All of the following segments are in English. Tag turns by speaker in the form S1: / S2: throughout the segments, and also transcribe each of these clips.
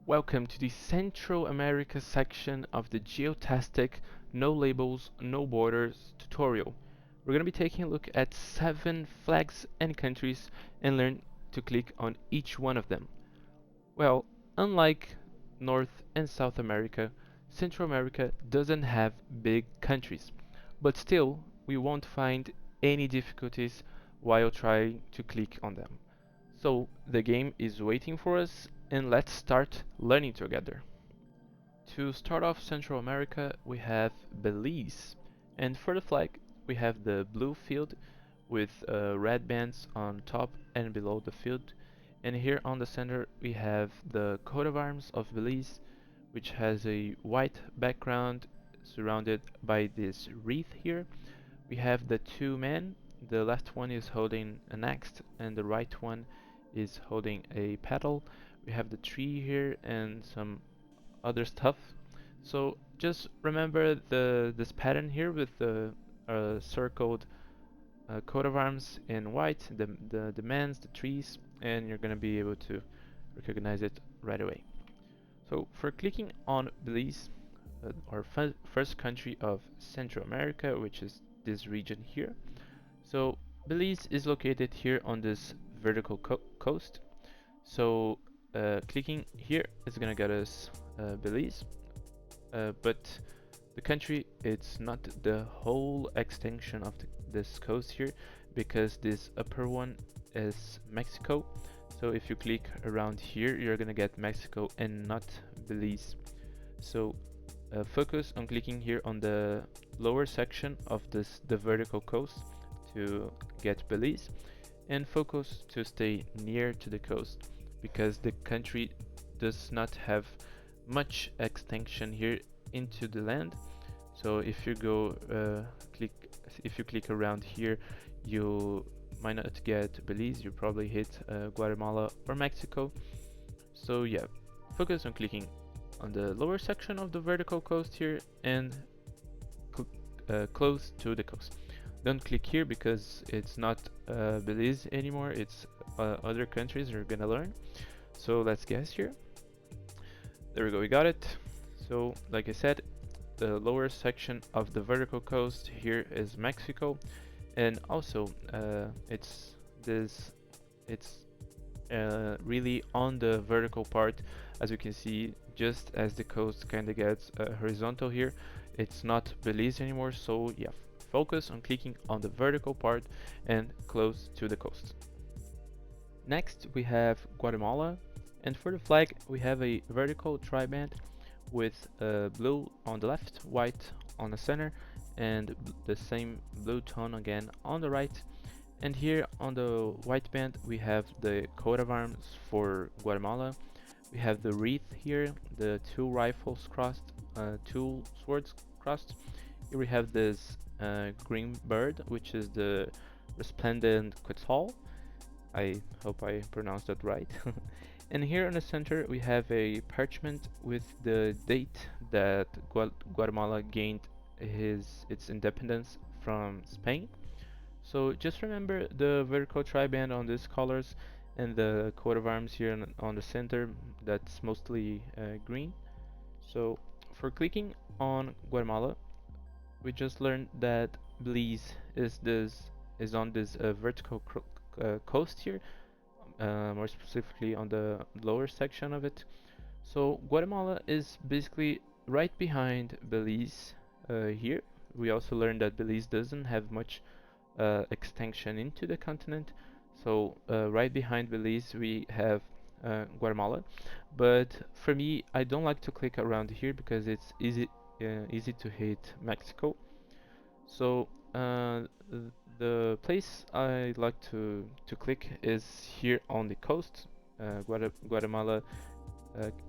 S1: Welcome to the Central America section of the Geotastic No Labels, No Borders tutorial. We're going to be taking a look at 7 flags and countries and learn to click on each one of them. Well, unlike North and South America, Central America doesn't have big countries, but still we won't find any difficulties while trying to click on them. So the game is waiting for us and let's start learning together. To start off Central America, we have Belize, and for the flag we have the blue field with red bands on top and below the field, and here on the center we have the coat of arms of Belize, which has a white background surrounded by this wreath here. We have the two men. The left one is holding an axe and the right one is holding a paddle. We have the tree here and some other stuff. So just remember this pattern here with the circled coat of arms in white, the mans, the trees, and you're gonna be able to recognize it right away. So for clicking on Belize, our first country of Central America, which is this region here. So Belize is located here on this vertical coast. So clicking here is gonna get us Belize, but the country, it's not the whole extension of this coast here, because this upper one is Mexico. So if you click around here, you're gonna get Mexico and not Belize. So focus on clicking here on the lower section of the vertical coast to get Belize, and focus to stay near to the coast because the country does not have much extension here into the land. So if you go if you click around here, you might not get Belize, you probably hit Guatemala or Mexico. So yeah, focus on clicking on the lower section of the vertical coast here and close to the coast. Don't click here because it's not Belize anymore, it's other countries you're gonna learn. So let's guess here. There we go, we got it. So like I said, the lower section of the vertical coast here is Mexico, and also it's really on the vertical part. As you can see, just as the coast kind of gets horizontal here, it's not Belize anymore. So yeah, focus on clicking on the vertical part and close to the coast. Next we have Guatemala, and for the flag we have a vertical triband with blue on the left, white on the center, and the same blue tone again on the right. And here on the white band we have the coat of arms for Guatemala. We have the wreath here, the two rifles crossed, two swords crossed. Here we have this green bird, which is the resplendent quetzal. I hope I pronounced that right. And here in the center we have a parchment with the date that Guatemala gained its independence from Spain. So just remember the vertical triband on these colors and the coat of arms here on the center, that's mostly green. So for clicking on Guatemala, we just learned that Belize is on this vertical coast here, more specifically on the lower section of it. So Guatemala is basically right behind Belize here. We also learned that Belize doesn't have much extension into the continent. So right behind Belize we have Guatemala. But for me, I don't like to click around here because it's easy to hit Mexico. So the place I like to click is here on the coast. Guatemala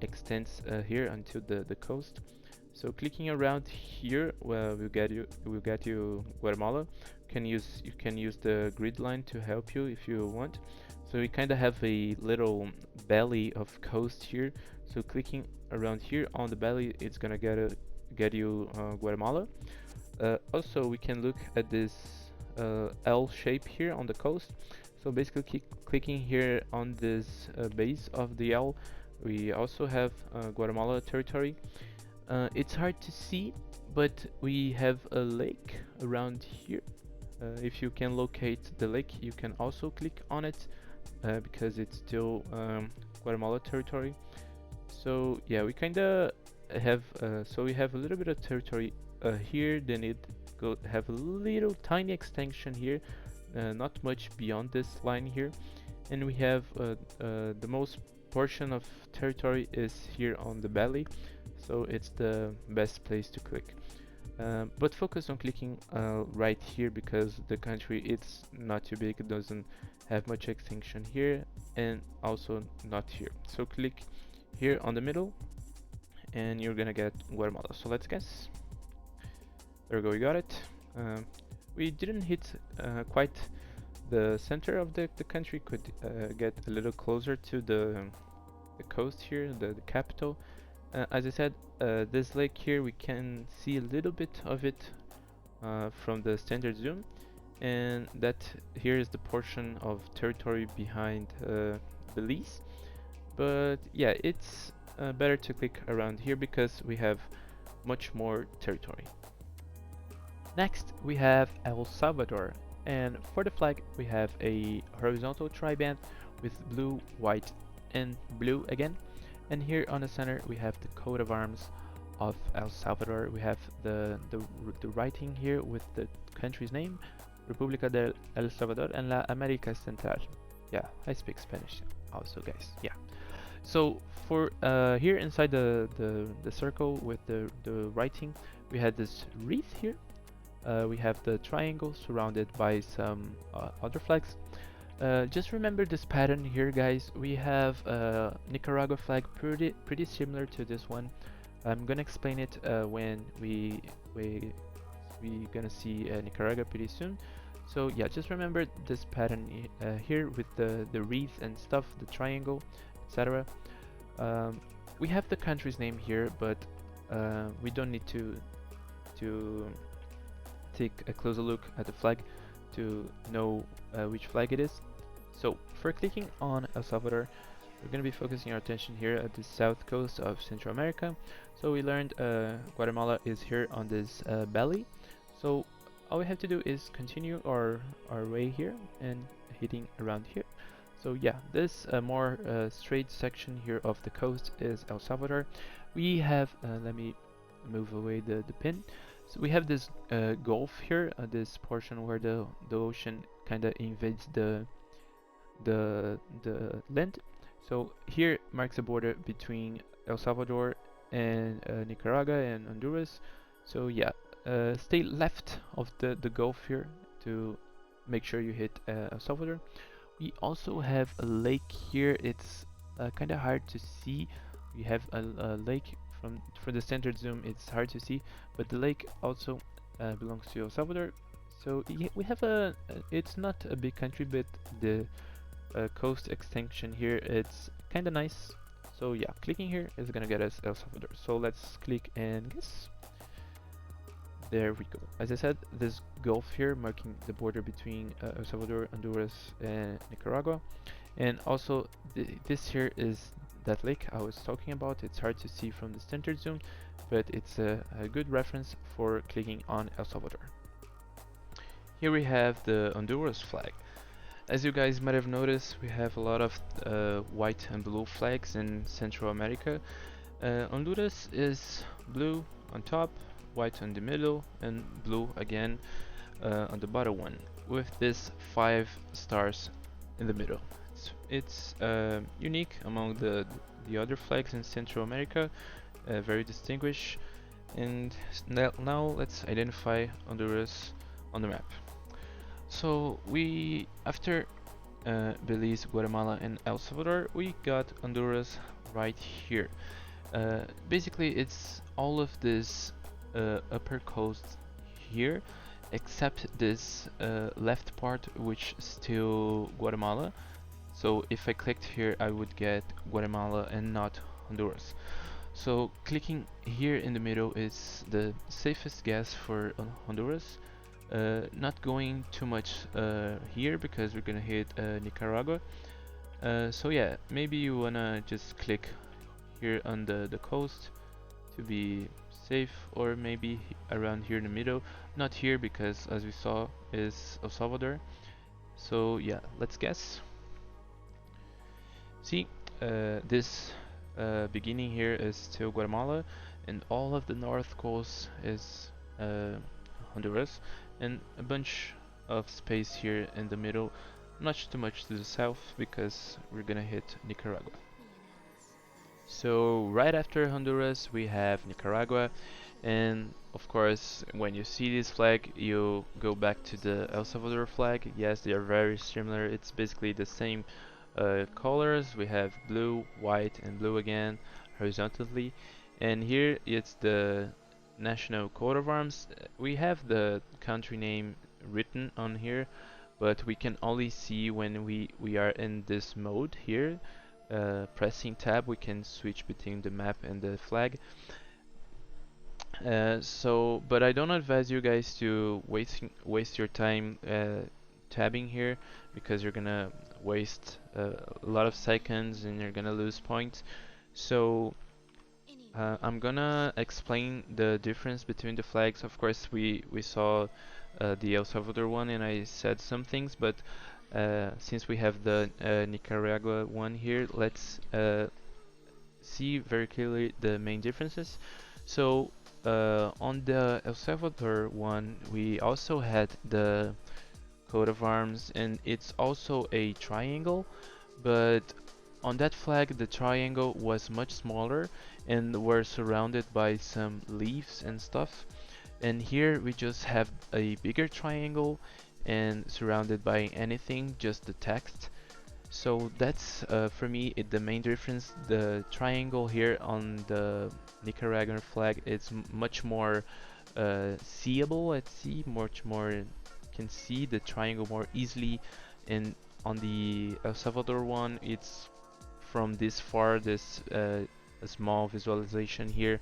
S1: extends here until the coast. So clicking around here, well, will get you Guatemala. You can use the grid line to help you if you want. So we kind of have a little belly of coast here. So clicking around here on the belly, it's gonna get you Guatemala. Also, we can look at this L shape here on the coast. So basically, clicking here on this base of the L We also have Guatemala territory. It's hard to see, but we have a lake around here. If you can locate the lake, you can also click on it because it's still Guatemala territory. So yeah, we kind of have so we have a little bit of territory here. Then it go have a little tiny extension here, not much beyond this line here, and we have the most portion of territory is here on the belly, so it's the best place to click. But focus on clicking right here because the country it's not too big, it doesn't have much extension here, and also not here. So click here on the middle and you're gonna get Guatemala. So let's guess. There we go, we got it. We didn't hit quite the center of the country, could get a little closer to the coast here, the capital. As I said, this lake here, we can see a little bit of it from the standard zoom, and that here is the portion of territory behind Belize. But yeah, it's better to click around here because we have much more territory. Next, we have El Salvador, and for the flag, we have a horizontal triband with blue, white, and blue again. And here on the center, we have the coat of arms of El Salvador. We have the writing here with the country's name, República de El Salvador en la América Central. Yeah, I speak Spanish also, guys. Yeah. So for here inside the circle with the writing, we had this wreath here. We have the triangle surrounded by some other flags. Just remember this pattern here, guys. We have Nicaragua flag pretty similar to this one. I'm gonna explain it when we gonna see Nicaragua pretty soon. So yeah, just remember this pattern here with the wreath and stuff, the triangle, etc. We have the country's name here, but we don't need to take a closer look at the flag to know which flag it is. So for clicking on El Salvador, we're going to be focusing our attention here at the south coast of Central America. So we learned Guatemala is here on this belly. So all we have to do is continue our way here and hitting around here. So yeah, this more straight section here of the coast is El Salvador. We have, let me move away the pin. So we have this gulf here, this portion where the ocean kind of invades the land. So here marks the border between El Salvador and Nicaragua and Honduras. So yeah, stay left of the gulf here to make sure you hit El Salvador. We also have a lake here. It's kind of hard to see. We have a lake for the standard zoom. It's hard to see, but the lake also belongs to El Salvador. So yeah, we have it's not a big country, but the coast extension here, it's kind of nice. So yeah, clicking here is gonna get us El Salvador. So let's click and guess. There we go. As I said, this gulf here marking the border between El Salvador, Honduras, and Nicaragua. And also this here is that lake I was talking about. It's hard to see from the standard zoom, but it's a good reference for clicking on El Salvador. Here we have the Honduras flag. As you guys might have noticed, we have a lot of white and blue flags in Central America. Honduras is blue on top, white on the middle, and blue again on the bottom one, with this 5 stars in the middle. It's unique among the other flags in Central America, very distinguished. And now let's identify Honduras on the map. So we, after Belize, Guatemala, and El Salvador, we got Honduras right here. Basically, it's all of this upper coast here, except this left part, which is still Guatemala. So if I clicked here, I would get Guatemala and not Honduras. So clicking here in the middle is the safest guess for Honduras. Not going too much here because we're gonna hit Nicaragua. So yeah, maybe you wanna just click here on the coast to be safe, or maybe around here in the middle. Not here because, as we saw, is El Salvador. So yeah, let's guess. See, this beginning here is still Guatemala, and all of the north coast is Honduras, and a bunch of space here in the middle, not too much to the south because we're gonna hit Nicaragua. So right after Honduras we have Nicaragua, and of course when you see this flag you go back to the El Salvador flag. Yes, they are very similar, it's basically the same colors. We have blue, white, and blue again horizontally, and here it's the national coat of arms. We have the country name written on here, but we can only see when we are in this mode here. Pressing tab we can switch between the map and the flag. But I don't advise you guys to waste your time tabbing here, because you're gonna waste a lot of seconds and you're gonna lose points. So I'm gonna explain the difference between the flags. Of course, we saw the El Salvador one, and I said some things, but since we have the Nicaragua one here, let's see very clearly the main differences. So on the El Salvador one, we also had the coat of arms, and it's also a triangle, but on that flag the triangle was much smaller and were surrounded by some leaves and stuff. And here we just have a bigger triangle and surrounded by anything, just the text. So that's for me the main difference. The triangle here on the Nicaraguan flag is much more seeable at sea, much more can see the triangle more easily, and on the El Salvador one it's from this far, this a small visualization here,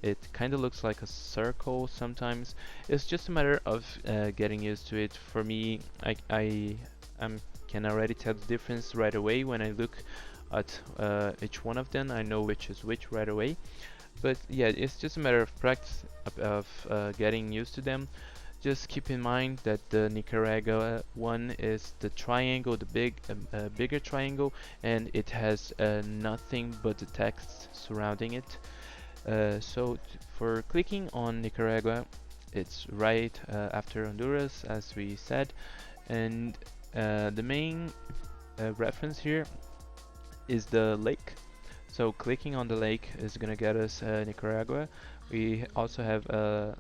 S1: it kind of looks like a circle sometimes. It's just a matter of getting used to it. For me, I can already tell the difference right away when I look at each one of them. I know which is which right away. But yeah, it's just a matter of practice, of getting used to them. Just keep in mind that the Nicaragua one is the triangle, the bigger triangle, and it has nothing but the text surrounding it. For clicking on Nicaragua, it's right after Honduras, as we said, and the main reference here is the lake. So clicking on the lake is gonna get us Nicaragua. We also have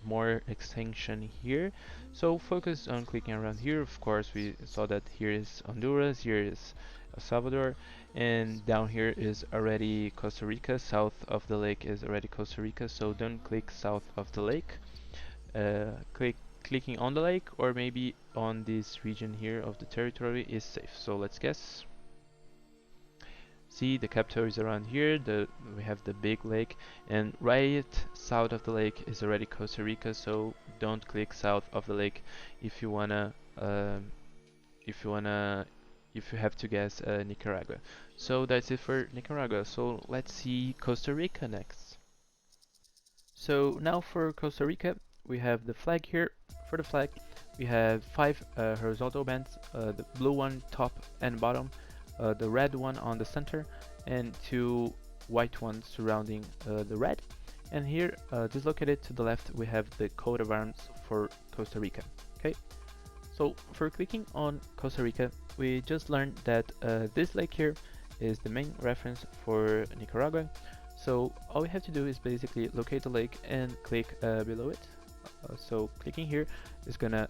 S1: more extension here, so focus on clicking around here. Of course, we saw that here is Honduras, here is El Salvador, and down here is already Costa Rica. South of the lake is already Costa Rica, so don't click south of the lake. Clicking on the lake or maybe on this region here of the territory is safe. So let's guess. See, the capital is around here, we have the big lake, and right south of the lake is already Costa Rica, so don't click south of the lake if you wanna if you have to guess Nicaragua. So that's it for Nicaragua. So let's see Costa Rica next. So now for Costa Rica, we have the flag here. For the flag, we have 5 horizontal bands, the blue one top and bottom, the red one on the center, and 2 white ones surrounding the red. And here, just located to the left, we have the coat of arms for Costa Rica. Okay, so for clicking on Costa Rica, we just learned that this lake here is the main reference for Nicaragua. So all we have to do is basically locate the lake and click below it. So clicking here is gonna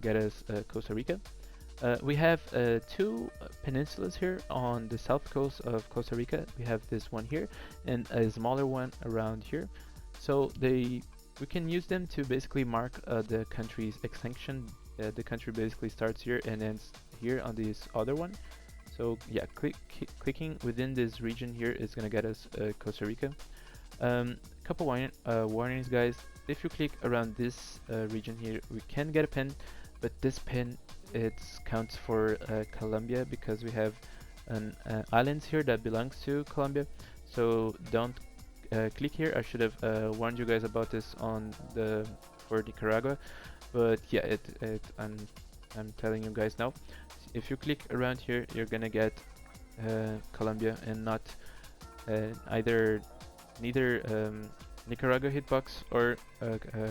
S1: get us Costa Rica. We have 2 peninsulas here on the south coast of Costa Rica. We have this one here and a smaller one around here. So we can use them to basically mark the country's extension. The country basically starts here and ends here on this other one. So yeah, clicking within this region here is gonna get us Costa Rica. Couple warnings, guys. If you click around this region here, we can get a pin, but this pin it counts for Colombia because we have an islands here that belongs to Colombia. So don't click here. I should have warned you guys about this on the for Nicaragua, but yeah, I'm telling you guys now. If you click around here, you're gonna get Colombia and not either neither Nicaragua hitbox or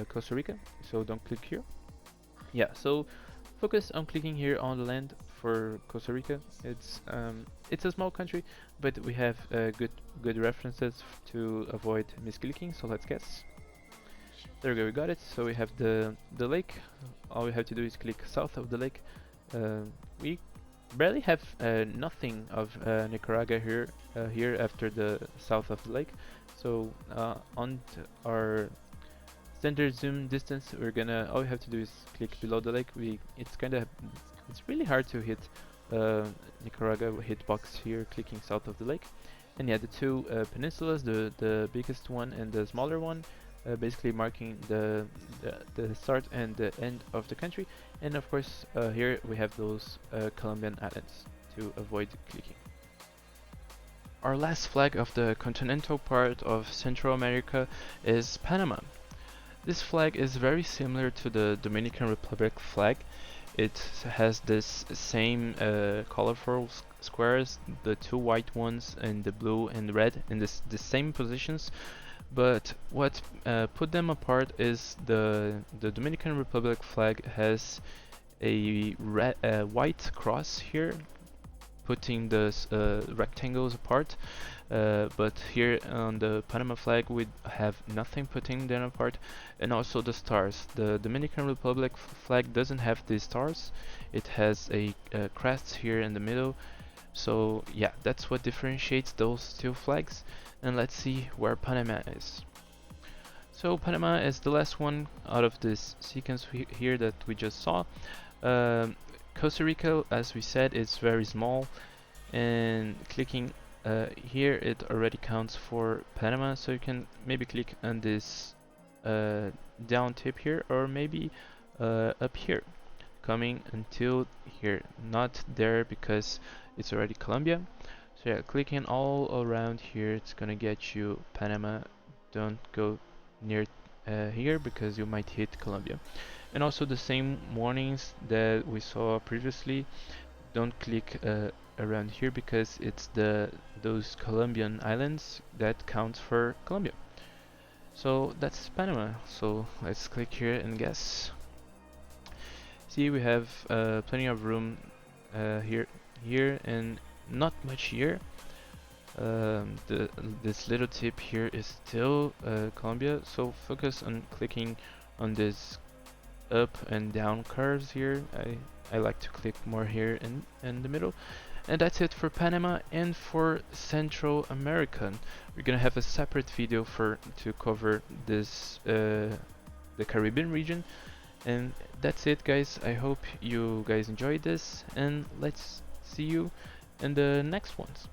S1: Costa Rica. So don't click here. Yeah, so focus on clicking here on the land for Costa Rica. It's a small country, but we have good references to avoid misclicking. So let's guess. There we go, we got it. So we have the lake. All we have to do is click south of the lake. We barely have nothing of Nicaragua here after the south of the lake. So on our standard zoom distance, we're gonna all we have to do is click below the lake. It's really hard to hit Nicaragua hitbox here clicking south of the lake. And yeah, the two peninsulas, the biggest one and the smaller one, basically marking the start and the end of the country. And of course here we have those Colombian islands to avoid clicking. Our last flag of the continental part of Central America is Panama. This flag is very similar to the Dominican Republic flag. It has this same colorful squares, the two white ones and the blue and red in the same positions. But what put them apart is the Dominican Republic flag has a white cross here, putting the rectangles apart. But here on the Panama flag we have nothing putting them apart, and also the stars. The Dominican Republic flag doesn't have these stars. It has a crest here in the middle. So yeah, that's what differentiates those two flags. And let's see where Panama is. So Panama is the last one out of this sequence here that we just saw. Costa Rica, as we said, is very small, and clicking here it already counts for Panama, so you can maybe click on this down tip here, or maybe up here, coming until here, not there because it's already Colombia. So yeah, clicking all around here, it's gonna get you Panama. Don't go near here because you might hit Colombia. And also the same warnings that we saw previously. Don't click around here because it's those Colombian islands that counts for Colombia. So that's Panama. So let's click here and guess. See, we have plenty of room here, and not much here. This little tip here is still Colombia, so focus on clicking on this up and down curves here. I like to click more here in the middle. And that's it for Panama and for Central America. We're gonna have a separate video to cover this the Caribbean region. And that's it, guys. I hope you guys enjoyed this, and let's see you in the next ones.